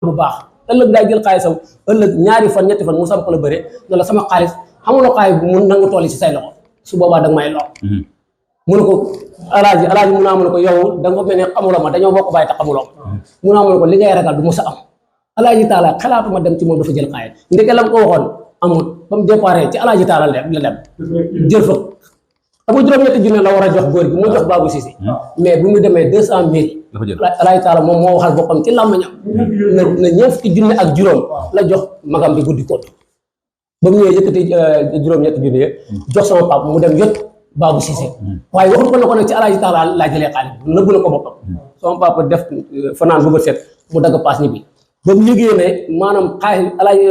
bu baax ëllëg daay jël xaalisam ëllëg ñaari fan ñetti fan mu samp la bëre ne la sama xaalis xamuloo xaalis bi mun nangu tool yi si say loxo su boobaa da nga may lor mu ne ko alaaji mu naa mu ne ko yow da nga mel ne xamuloo ma dañoo bokk bàyyi te xamuloo ma mu naa mu ne ko li ngay ragal du mos a am alaaji taala xalaatuma dem ci moom dafa jël xaalis ndeke lam ko waxoon amul ba mu départ ci alaaji taala la dem jël fa amu juróom-ñetti junne la war a jox góor gi mu jox Babou Cissé mais bu mu demee 200,000 alaaji taala moom moo waxal boppam ci làmmiñam na ñeent fukki junne ak juróom la jox magam bi guddi ko ba mu ñëwee yëkkati juróom-ñetti junne yi jox sama papa mu dem yot Babou Cissé waaye waxul ko na ko nag ci alaaji taala laa jëlee xaalis nëbbu na ko boppam sama papa def fanaan bu bët set mu dagg paas ñi bi ba mu liggéey ne maanaam xaalis alaaji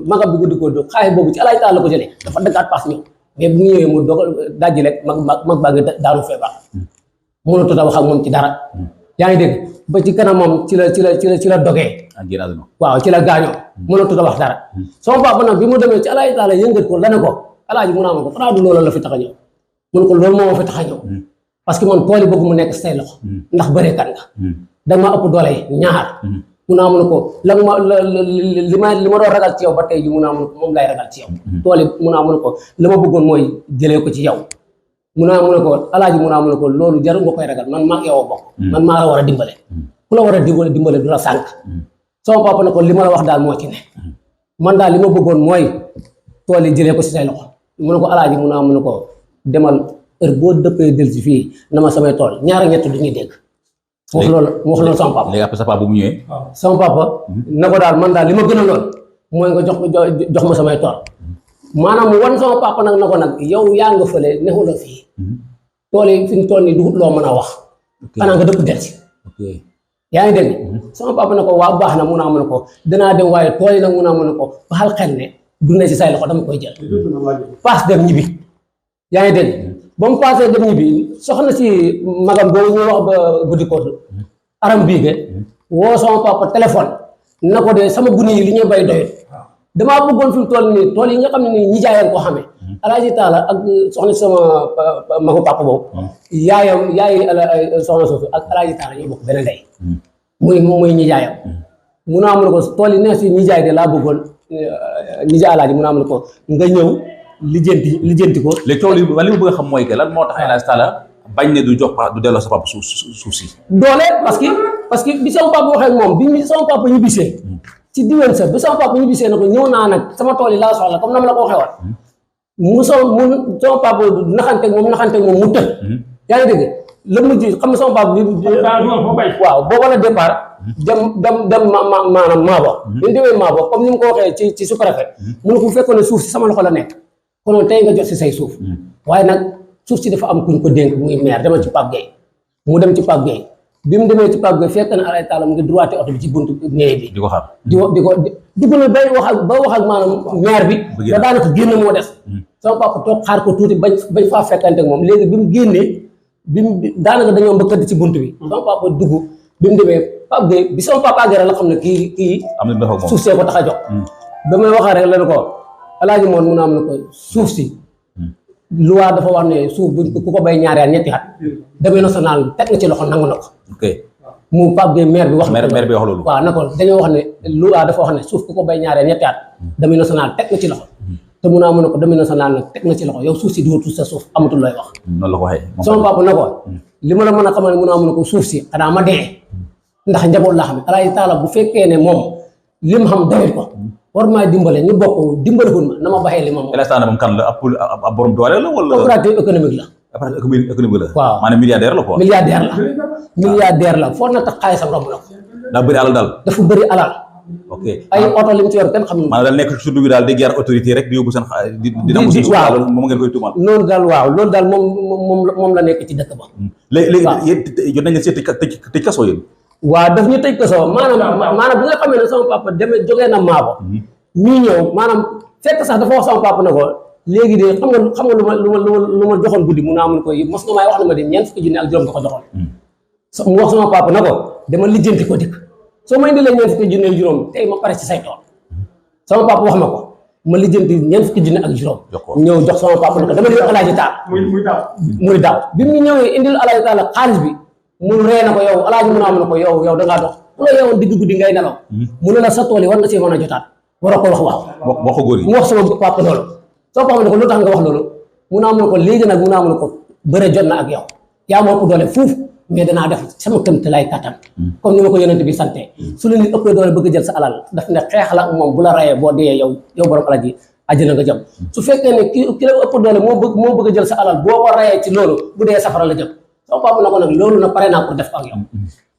magam bi guddi ko xaalis boobu ci alaaji taala la ko jëlee dafa daggaat paas ñëw mais bu ñëwee mu dogal dajji rek mag baa ngi daanu feebar mënatut a wax ak moom ci dara yaa ngi dégg ba ci kanam moom ci la dogee waaw ci la gaañoo mënatut a wax dara sama papa nag bi mu demee ci alaaji taala yëngat ko la ne ko alaaji mu naa ma ko xanaa du loolu la fi tax a ñëw mun ko loolu moo ma fi tax a ñëw parce que man tool yi bëgg mu nekk say loxo ndax bëreekat nga da nga ma ëpp doole ñaar mu naa mun ko li ma doon ragal ci yow ba tey ji mu naa mun ko moom lay ragal ci yow tool yi mu naa mun ko la ma bëggoon mooy jëlee ko ci yow mu naa mun ko alaaji mu naa mun ko loolu jarul nga koy ragal man maa yow a bokk man maa la war a dimbale ku la war a dimbale du la sànq sama papa ne ko li ma la wax daal moo ci ne man daal li ma bëggoon mooy tool yi jëlee ko si say loxo mu ne ko alaaji mu naa mun ko demal heure boo dëppee del si fii na ma samay tool ñaar ak ñett du ñuy dégg wax loolu sama papa léegi après sa papa bu mu ñëwee sama papa na ko daal man daal li ma gën a lool mooy nga jox ma samay tool maanaam wan sama papa nag na ko nag yow yaa nga fële nexula fii tool yi fi ñu toll nii dugut loo mën a wax xanaa nga dëpp del si yaa ngi dégg sama papa ne ko waa baax na mun naa mën ko danaa dem waaye tool yi nag mun naa mën ko baxal xel ne du ne si say loxo dama koy jël paas dem ñibbi yaa ngi dégg ba mu paasee dem ñibbi soxna si magam boobu ñuy wax ba guddi ko aram biige woo sama papa téléphone na ko de sama gune yi li ñuy bay doyut damaa bëggoon fi mu toll nii tool yi nga xam ne nii ñi jaayam koo xamee alaaji taala ak soxna si sama magu papa boobu yaay soxna soosu ak alaaji taala ñoo bokk benn ndey muy ñi jaayam mu naa mun ko tool yi ne si ñi jaay de laa bëggoon ñi jaay alaaji mu naa mun ko nga ñëw lijjanti ko léegi tool yi li ma bëgg a xam mooy que lan moo tax alaaji taala bañ ne du delloo sa papa suuf si doole parce que bi sama papa waxee ak moom bi sama papa ñu bisee ci diwén sa bi sama papa ñu bisee na ko ñëw naa nag sama tool yi laa soxla comme na ma la ko waxee woon sama papa naxanteeg moom mu tëj yaa ngi dégg la mujj xam nga sama papa bi waaw booba la départ dem maanaam Maabo bi ñu demee Maabo comme ni mu ko waxee ci sous-préfet mu ne ko fekkoon ne suuf si sama loxo la nekk konoon tey nga jot si say suuf waaye nag suuf si dafa am kuñ ko dénk muy maire demal ci Pape Gueye mu dem ci Pape Gueye bi mu demee ci Pape Gueye fekk na alay taala mu ngi droité oto bi ci buntu néeg bi di ko xaar dugg na bay wax ak maanaam maire bi ba daanaka génn moo des sama papa toog xaar ko tuuti bañ faa fekkante ak moom léegi bi mu génnee daanaka dañoo mbëkkante ci buntu bi sama papa dugg bi mu demee Pape Gueye bi sama papa agara la xam ne kii suuf see ko tax a jox ba may waxaa rek la ne ko alaaji moon mun a am ne ko suuf si loi dafa wax ne suuf bu ku ko bay ñaari at ñetti at demee national teg na ci loxo nangu na ko mu Pape Gueye maire bi wax loolu waaw na ko dañoo wax ne loi dafa wax ne suuf ku ko bay ñaari at ñetti at demee national teg na ci loxo te mun a am ne ko demee national nag teg na ci loxo yow suuf si dootul sa suuf amatul looy wax noonu la ko waxee sama papa na ko li ma la mën a xamal ne mun a am ne ko suuf si xanaa ma dee ndax njaboot laa xam ne alaaji taala bu fekkee ne moom li mu xam doyut ko war maa dimbale ñu bokk dimbalewul ma na ma baxee li ma moom. instant moom kan la ab borom doole la wala. opérateur économique la. opérateur économique la. waaw maanaam milliardaire la quoi. milliardaire la foo na tax xaalisam romb na ko. daa bëri alal daal. dafa bëri alal. ok ay oto li mu ci yor kenn xam. maanaam daal nekk ci surtout bi daal di guerre autorité rek di yóbbu seen di nangu seen suuf daal moom ngeen koy tuumal. noonu daal waaw loolu daal moom la nekk ci dëkk ba. léegi yéen jot nañ leen see tëj kaso yéen. waaw daf ñu tëj kaso maanaam bi nga xamee ne sama papa jógee na Maabo ñuy ñëw maanaam fekk sax dafa wax sama papa ne ko léegi de xam nga lu ma joxoon guddi mun naa mun ko mos nga may wax na ma de ñeent fukki junne ak juróom nga ko joxoon mu wax sama papa na ko dama lijjanti ko dikk soo ma indilee ñeent fukki junne ak juróom tey ma pare ci say tool sama papa wax ma ko ma lijjanti ñeent fukki junne ak juróom ñëw jox sama papa ne ko dama leen alaaji taal muy daaw bi mu ñëwee indil alaaji taal xaalis bi mu ree na ko yow alaaji mun naa mun ko yow dangaa dox ku la yeewoon digg guddi ngay nelaw mu ne la sa tool yi war nga see mën a jotaat war a ko wax wax ko góor yi mu wax sama papa loolu sama papa ne ko lu tax nga wax loolu mu naa mun ko léegi nag mu naa mun ko bëre jot na ak yow yaa ma ëpp doole fuuf mais danaa def sama këmte lay kattan comme ni ma ko yonent bi sante su la nit ëppee doole bëgg jël sa alal daf ne xeexal ak moom bu la rayee boo dee yow borom alal ji àjjana nga jëm su fekkee ne ki la ëpp doole moo bëgg jël sa alal boo ko rayee ci loolu bu dee safara la jëm sama papa na ko nag loolu na pare naa pour def ko ak yow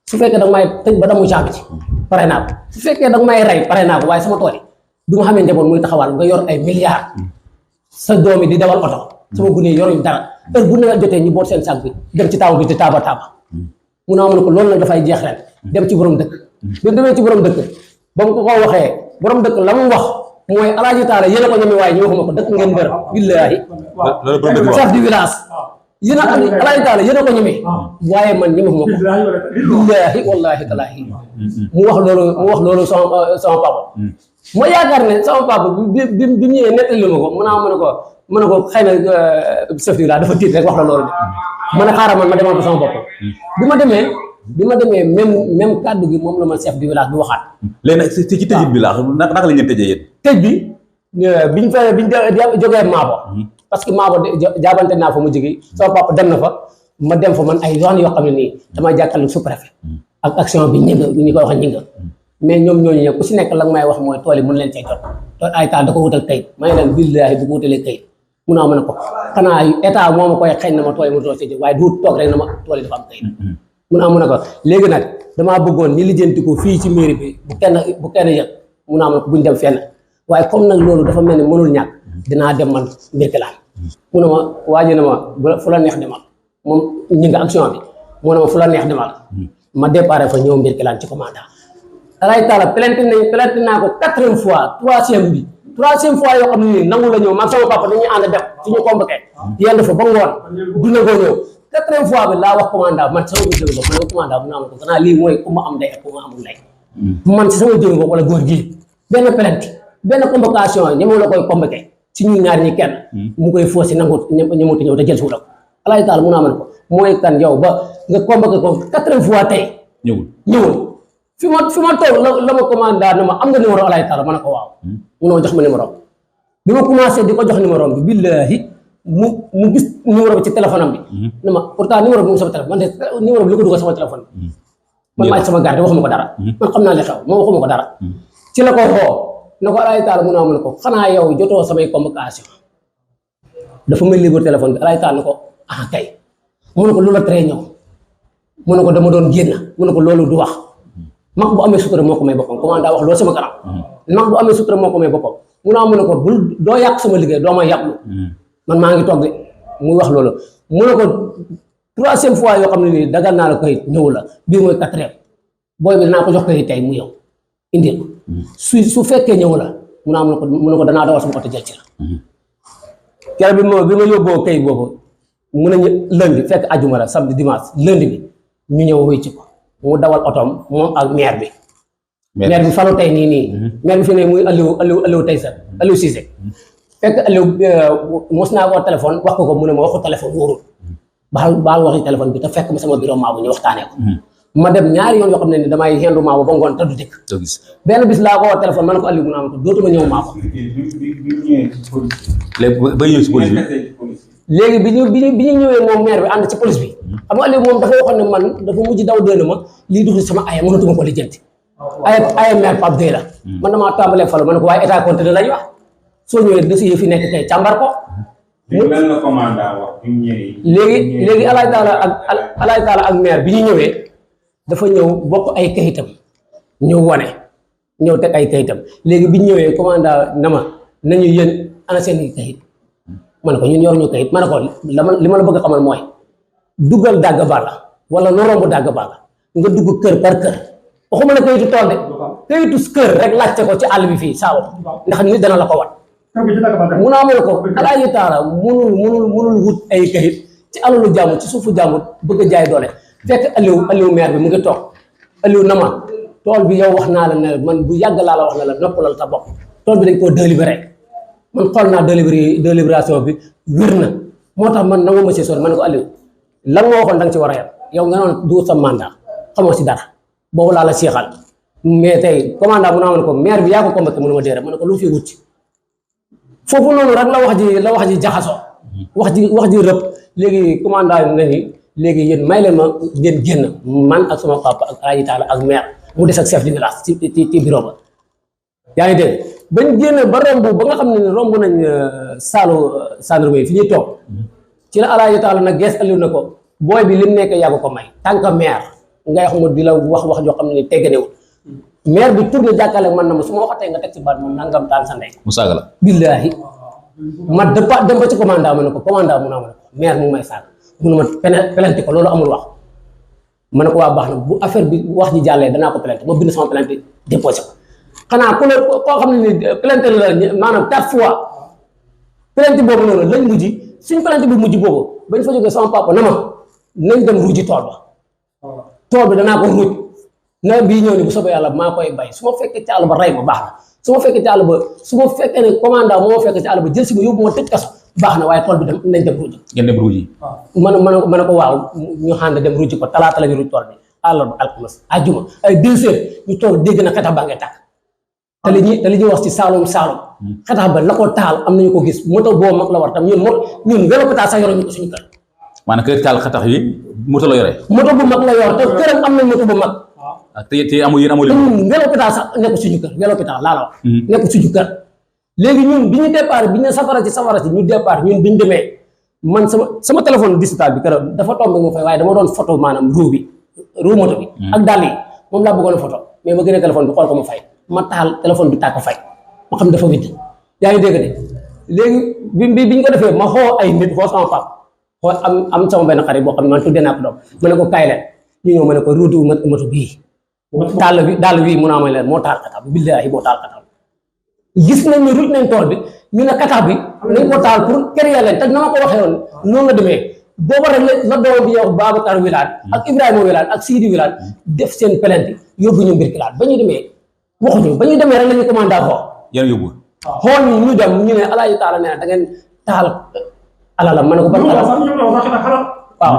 su fekkee danga may tëj ba damu caabi ci pare naa ko su fekkee danga may rey pare naa ko waaye sama tool yi du ma xamee njaboot muy taxawal nga yor ay milliards sa doom yi di dawal oto sama gune yi yoruñ dara heure bu nawet jotee ñu boot seen sac bi dem ci taaba bi di taaba mun naa mën ko loolu nag dafay jeex ren dem ci borom dëkk bi demee ci borom dëkk ba mu ko waxee borom dëkk la mu wax mooy alaaji taala yéen a ko ñeme waaye ñu waxuma ko dëkk ngeen mbër billaahi chef du village yéen a alaaji taala yéen a ko ñeme waaye man ñemewuma ko billaahi wallaahi talaahi mu wax loolu sama papa ma yaakaar ne sama papa bi mu ñëwee nettali ma ko mun naa mën a ko xëy na chef du village dafa tiit rek wax la loolu de ma ne xaaral man ma demal ko sama bopp bi ma demee même kàddu gi moom la ma chef du village bi waxaat. léegi nag ci tëjit bi laa naka la ngeen tëjee yéen. tëj bi biñ jógee Maabo parce que Maabo jaabante naa fa mu jógee sama papa dem na fa ma dem fa man ay yoon yoo xam ne nii damay jàkkaarloo sous-préfet ak action bi ñi koy wax ñinga mais ñoom ñooñu ñëpp ku si nekk la nga may wax mooy tool yi mun leen cay jot tool ay taal da ko wutal kayit may leen billaahi bu ko wutalee kayit mun naa mën a ko xanaa état moo ma koy xëy na ma tool yi mu tool si waaye du toog rek na ma tool yi dafa am kayit mun naa mën a ko léegi nag damaa bëggoon ni lijjanti ko fii ci mairie bi bu kenn yëg mun naa mën a ko buñ dem fenn waaye comme nag loolu dafa mel ni mënul ñàkk dinaa dem man Mbirkilaan mu ne ma waaji na ma fu la neex demal moom ñi nga action bi mu ne ma fu la neex demal ma déparé fa ñëw Mbirkilaan ci commandant alay taala plainte naa ko 4e fois 3e fois yoo xam ne nii nangu la ñëw man sama papa dañuy ànd def suñu convoqué yenn fa ba ngoon du na koo ñëw 4e fois bi laa wax commandant man sama jëmi bopp man ko commandant bu naa ma ko gannaaw lii mooy ku ma am ndey ak ku ma amul ndey man si sama jëmi bopp wala góor gii benn plainte benn convocation yi ñemoo la koy convoqué si ñuy ñaar ñi kenn mu koy faussé nangu ñëmuti ñëw te jël si wu la ko alay taala mu naa ma ne ko mooy kan yow ba nga convoqué ko 4e fois tey ñëwul fi ma toog la ma commandant ne ma am nga numéro alay taala ma ne ko waaw mu ne ma jox ma numéro bi ma commencé di ko jox numéro bi billaahi mu gis numéro bi ci téléphone am bi ne ma pourtant numéro bi mu sama téléphone man de numéro bi li ko dugal sama téléphone bi man maa ci sama garde waxuma ko dara man xam naa li xew moom waxuma ko dara ci la ko xoo ne ko alay taala mu ne ko xanaa yow jotoo samay convocation dafa may libre téléphone bi alay taala ne ko ah kay mu ne ko lu la tere ñëw mu ne ko dama doon génn mu ne ko loolu du wax mag bu amee sutura moo ko may boppam commandant wax loolu sama kanam mag bu amee sutura moo ko may boppam mu ne ko bul doo yàq sama liggéey doo ma yàqlu man maa ngi toog de muy wax loolu mu ne ko 3e fois yoo xam ne nii dagal naa la kayit ñëw la bii mooy 4e booy bi danaa ko jox kayit tey mu yow indil ko su fekkee ñëw la mu ne ko danaa dawal sama oto jël ci la keroog bi ma yóbboo kayit boobu mu ne lundi fekk ajuma la samedi dimanche lundi bi ñu ñëw wuy ci ko mu dawal otoom moom ak maire bi maire bi falu tey nii maire bi fi ne muy Aliou tey sa Aliou Cissé fekk Aliou mos naa ko téléphone wax ko mu ne ma waxu téléphone wóorul baal waxi téléphone bi te fekk ma sama bureau Maabo ñu waxtaanee ko ma dem ñaari yoon yoo xam ne ni damay yendu Maabo ba ngoon te du dëkk benn bis laa ko wax téléphone ma ne ko Aliou mu ne ma ko dootuma ñëw Maabo léegi ba ñëw ci police bi léegi bi ñu ñëwee moom maire bi ànd ci police bi xam nga Aliou moom dafa waxoon ne man dafa mujj daw dëna ma lii dugg sama aya mënatuma ko lijjanti aya maire Pape Gueye la man damaa tàmbalee falu ma ne ko waaye état compté lañu wax soo ñëwee dossier yi fi nekk tey càmbar ko léegi alay taala ak maire bi ñu ñëwee dafa ñëw bokk ay kayitam ñëw wane ñëw teg ay kayitam léegi bi ñu ñëwee commandant na ma nañu yéen ana seen i kayit ma ne ko ñun yor ñu kayit ma ne ko li ma la bëgg a xamal mooy duggal dàgg balla wala no romb dàgg balla nga dugg kër par kër waxuma la kayitu tool de kayitu kër rek laajte ko ci àll bi fii saawa ndax nit dana la ko wat mu naa mën ko alaaji taala munul wut ay kayit ci alalu jàmm ci suufu jàmm bëgg a jaay doole fekk Aliou maire bi mu ngi toog Aliou na ma tool bi yow wax naa la ne man bu yàgg laa la wax ne la noppalal ta bopp tool bi dañ koo délibéré man xool naa délibération bi wér na moo tax man nangu ma si sori ma ne ko Aliou lan nga waxoon da nga ci war a yem yow nga noon du sa mandat xamoo si dara boobu laa la seexal mais tey commandant mu naa ma ne ko maire bi yaa ko convoqué mu ne ma déere ma ne ko lu fi wut foofu noonu rek la wax ji jaxasoo wax ji rëpp léegi commandant na ni léegi yéen may leen ma ngeen génn man ak sama papa ak Alaaji Taala ak maire mu des ak chef de village ci bureau ba yaa ngi dégg bañ génn ba romb ba nga xam ne romb nañ saalu gendarmerie fi ñuy toog ci la Alaaji Taala nag gees Aliou na ko booy bi lim nekk yàgg ko may tant que maire ngay wax ma di la wax joo xam ne ni tegganewul maire bi tourné jàkkaarloo man na ma su ma waxatee nga teg ci baat man nangam taal sa ndey mu saaga la billaahi ma dëppaat dem ba ci commandant ma ne ko commandant mu naa ma ne ko maire mu may saaga mu ne ma plainte ko loolu amul wax ma ne ko waa baax na bu affaire bi wax ji jàllee danaa ko plainte ma bind sama plainte déposé ko xanaa ku ne koo xam ne ni plainte la maanaam 4 fois plainte boobu noonu lañ mujj suñ plainte bu mujj boobu bañ fa jógee sama papa na ma nañ dem ruuji tool bi danaa ko ruuj na bii ñëw ni bu soobee yàlla maa koy bay su ma fekkee ci àll ba rey ma baax na su ma fekkee ci àll ba su ma fekkee ne commandant moo fekkee ci àll ba jël si ma yóbbu ma tëj kaso baax na waaye tool bi dem nañ dem ruuji ngeen dem ruuji ma ne ko waaw ñu xànd dem ruuji ko talaata la ñu ruuj tool bi àllarba alxames àjjuma ay 2 heures ñu toog dégg na xetax baa ngay tàkk te li ñuy wax ci Saalum xetax ba la ko taal am nañu ko gis moto boo mag la war tam ñun vélo pétage sax yoroon ñu ko suñu kër maanaam kër taal xetax yi moto la yore moto bu mag la yor te këram am nañ moto bu mag te amul yéen amul vélo pétage sax nekk suñu kër vélo pétage laa la wax nekk suñu kër léegi ñun bi ñu départ bi ñu safara ci ñu départ ñun bi ñu demee man sama téléphone digital bi keroog dafa tombé mu fay waaye dama doon photo maanaam roue moto bi ak dàll yi moom laa bëggoon a photo mais ma gënee téléphone bi xool ko mu fay ma taal téléphone bi tàkk fay ma xam dafa witt yaa ngi dégg de léegi bi ñu ko defee ma xoo ay nit xoo sama pap xoo am sama benn xarit boo xam ne man tuddee naa ko doom ma ne ko kaay leen ñu ñëw ma ne ko ruutu moto bii dàll bii mun naa may leen moo taal xatax bi billaahi moo taal xatax bi gis nañ ne ruuj nañ tool bi ñu ne xatax bi nañ ko taal pour créer leen te na ma ko waxee woon noonu la demee booba rek la doom bi yow Babacar Wilane ak Ibrahima Wilane ak Sidi Wilane def seen plainte yóbbu ñu mbir kilaat ba ñu demee waxuñu ba ñu demee rek la ñu commandé xoo yéen yóbbu xool ñu dem ñu ne Alaaji Taala nee na da ngeen taal alalam ma ne ko ban alal waaw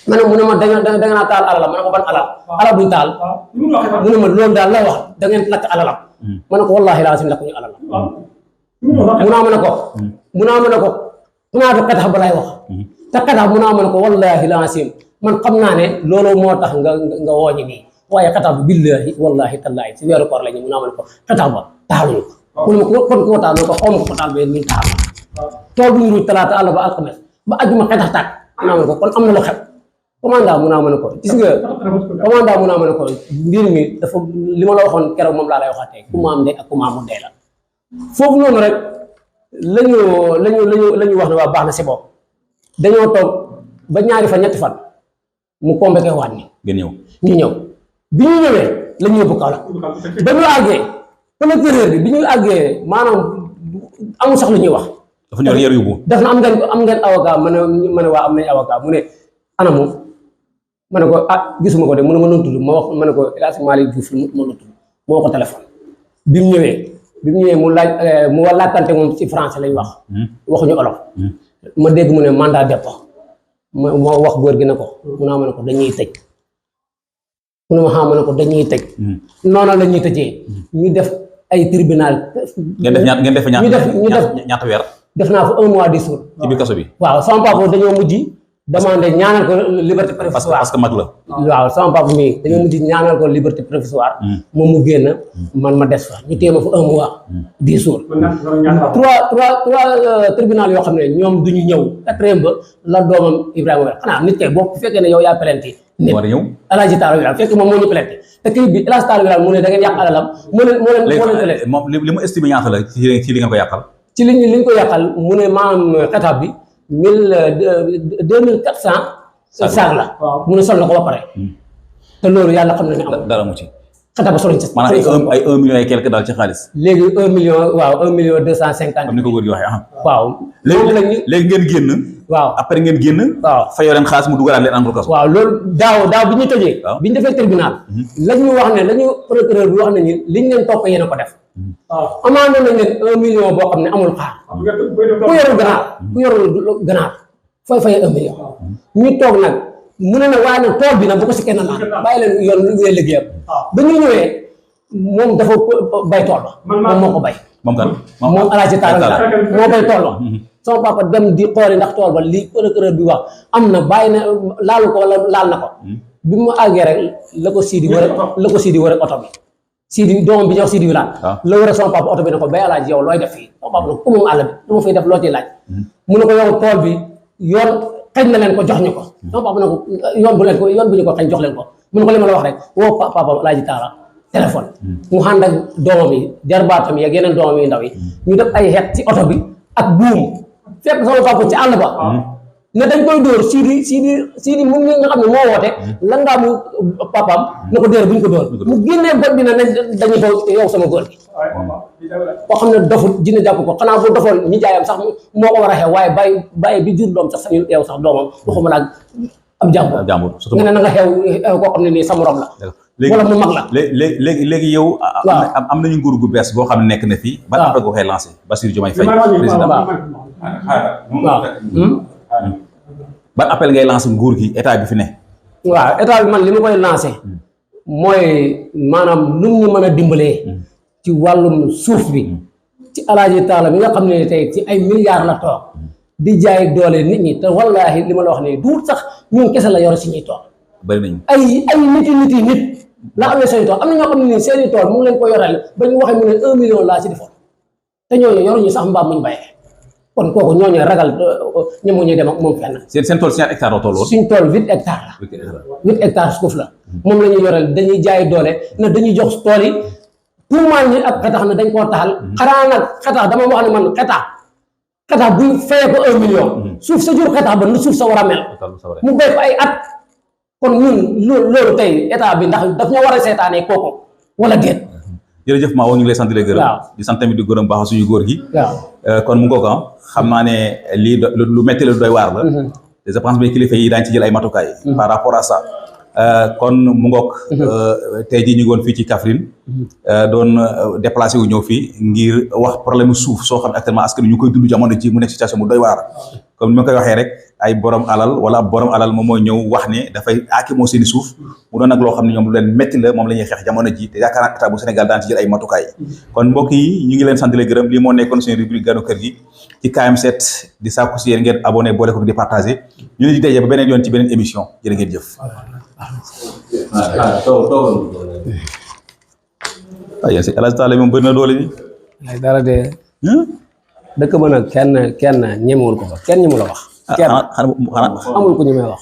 ma ne mu ne ma da ngeen a taal alalam ma ne ko ban alal buñ taal mu ne ma loolu daal la wax da ngeen lakk alalam ma ne ko wallaahi laa sim lakk ñu alalam mu naa ma ne ko xanaa du xetax ba lay wax te xetax mu naa ma ne ko wallaahi laa sim man xam naa ne loolu moo tax nga wooñi nii waaye xetax bi billaahi wallaahi tallaahi si weeru koor la ñu mu naa ma ne ko xetax ba taaluñu ko mu ne ma kon ko taal ko xaw ma ko taal ba ñu taal tool bu ñu ruuj talaata àll ba alxames ba ajjuma xetax tàkk mu naa ma ne ko kon am na lu xew commandant mu naa ma ne ko gis nga commandant mu naa ma ne ko mbir mi dafa li ma la waxoon keroog moom laa lay waxaatee ku ma am ndey ak ku ma amul ndey la foofu noonu rek lañu wax ne waa baax na si bopp dañoo toog ba ñaari fan ñetti fan mu convoqué waat ni ñu ñëw bi ñu ñëwee la ñu yóbbu Kaolack ba ñu àggee procureur bi ñu àggee maanaam amul sax lu ñuy wax dafa ñëw yar yóbbu def na am ngeen avocat ma ne waa am nañ avocat mu ne ana moom ma ne ko gisuma ko de mu ne ma noonu tudd ma ne ko El Hadj Malick Diouf ma la tudd moo ko téléphone bi mu ñëwee mu laajtante moom ci français lañ wax waxuñu olof ma dégg mu ne mandat dépôt ma wax góor gi ne ko mu naa ma ne ko dañuy tëj mu ne ma xam ma ne ko dañuy tëj noonu la ñuy tëjee ñu def ay tribunal ngeen def ñaata weer def naa fa 1 mois 10 jours ci biir kaso bi waaw sama papa dañoo mujj demandé ñaanal ko liberté provisoire parce que mag la waaw sama papa mii dañoo mujj ñaanal ko liberté provisoire moom mu génn man ma des fa ñu téye ma fa 1 mois 10 jours trois tribunal yoo xam ne ñoom duñu ñëw 4e ba la doomam Ibrahima Wilane xanaa nit kay boo fekkee ne yow yaa plainte nit war a ñëw Alaaji Taala Wilane fekk moom moo ñu plainte te kii bi Alaaji Taala Wilane mu ne da ngeen yàq alalam moo leen moom li mu estimé ñaata la ci li ngeen ko yàqal ci li ñu ko yàqal mu ne maanaam xetax bi 2400 saag la mu ne sol na ko ba pare te loolu yàlla xam na ne am dara mu ci xetax ba soloñ ci maanaam ay 1 million et quelque daal ci xaalis léegi 1 million waaw 1 million 250 comme ni ko góor gi waxee waaw léegi ngeen génn waaw après ngeen génn waaw fayoo leen xaalis mu dugalaat leen entre kaso waaw loolu daaw bi ñu tëjee bi ñu defee tribunal la ñu wax ne la ñu procureur bi wax nañu liñ leen topp yéen a ko def waaw amaana nañ leen 1 million boo xam ne amul xaar ku yorul ganaar fooy fayee 1 million ñu toog nag mu ne nag waaye nag tool bi nag bu ko si kenn laal bàyyi leen yoon lu wee liggéeyam ba ñu ñëwee moom dafa bay tool ba moom moo ko bay moom kan moom Alaaji Taala moo bay tool ba sama papa dem di xooli ndax tool ba li procureur bi wax am na bàyyi na laalu ko wala laal na ko bi mu àggee rek la ko Sidi wër oto bi Sidi doomam bi ñuy wax Sidi wi laan la wër sama papa oto bi ne ko bay Alaaji yow looy def fii sama papa ne ko ku moom àll bi lu ma fay def loo ciy laaj mu ne ko yow tool bi yoon xëj na leen ko jox ñu ko sama papa ne ko yoon bu ñu ko xëj jox leen ko mu ne ko li ma la wax rek woo papa Alaaji Taala téléphone mu ànd ak doomam yi jarbaatam yi ak yeneen doomam yi ndaw yi ñu def ay xeet ci oto bi ak buum fekk sama papa ci àll ba ne dañ koy dóor Sidi mu ngi nga xam ne moo woote lan ngaa mu papaam ne ko déer bu ñu ko dóor mu génnee bët bi ne dañu ko yow sama góor gi koo xam ne doful dina jàpp ko xanaa bu dofoon ñi jaayam sax moo ko war a xew waaye bàyyi bi jur doom sax sañu yow sax doomam waxuma laa ab jàmbur nga ne na nga xew koo xam ne nii sa morom la wala mu mag la léegi yow am nañu nguur gu bees boo xam ne nekk na fii ban appel nga koy lancé Bassirou Diomaye Faye président ban appel ngay lancé nguur gi état bi fi ne waaw état bi man li ma koy lancé mooy maanaam nu ñu mën a dimbalee ci wàllum suuf bi ci Alaaji Taala bi nga xam ne tey ci ay milliards la toog di jaay doole nit ñi te wallaahi li ma la wax ne duut sax ñun kese la yor si ñuy toog bëri nañu nit yi nit la amee seen tool am na ñoo xam ne nii seen i tool mu ngi leen ko yorale ba ñu waxee mu ne 1 million laa ci defoon te ñooñu yoruñu sax mbaam muñ bayee kon kooku ñooñu ragal ñemu ñuy dem ak moom fenn seen tool si ñaata hectare la toll woon suñ tool 8 hectares la 8 hectares suuf la moom la ñuy yorale dañuy jaay doole na dañuy jox tool yi tuumaal ñi ab xetax na dañ koo taxal xanaa nag xetax dama wax ne man xetax buy fayee ko 1 million suuf sa jur xetax ba nu suuf sa war a mel mu béy ko ay at kon ñun loolu tey état bi ndax daf ñoo war a seetaanee kooku wala déet. jërëjëf maa woo ñu ngi lay sant di la gërëm. di sant tamit di gërëm baax suñu góor gi. kon mu ngoog xam naa ne lii lu métti la doy waar la. te je pense que kilifa yi daañu ci jël ay matukaay. par rapport à ça. kon mu ngoog. tey jii ñu ngi woon fii ci Kaffrine. doon déplacé wu ñëw fii ngir wax problème suuf soo xam ne actuellement askan ñu koy dund jamono ji mu nekk situation mu doy waar. comme ni ma koy waxee rek ay borom alal wala borom alal moom mooy ñëw wax ne dafay aaki moo seeni suuf mu doon nag loo xam ne ñoom lu leen métti la moom la ñuy xeex jamono ji te yaakaar naa état bu Sénégal daan ci jël ay matukaay kon mbokk yi ñu ngi leen sant di leen gërëm lii moo nekkoon suñu rubrique ganu kër gi ci KM7 di sàkku si yéen ngeen abonné boole ko di partagé ñu leen di dajee ba beneen yoon ci beneen émission jërë ngeen jëf waaw yéen si El Hadj Talla moom bëri na doole ni dara de dëkk ba nag kenn ñemewul ko fa kenn ñemewul a wax. kenn amul ku ñemee wax.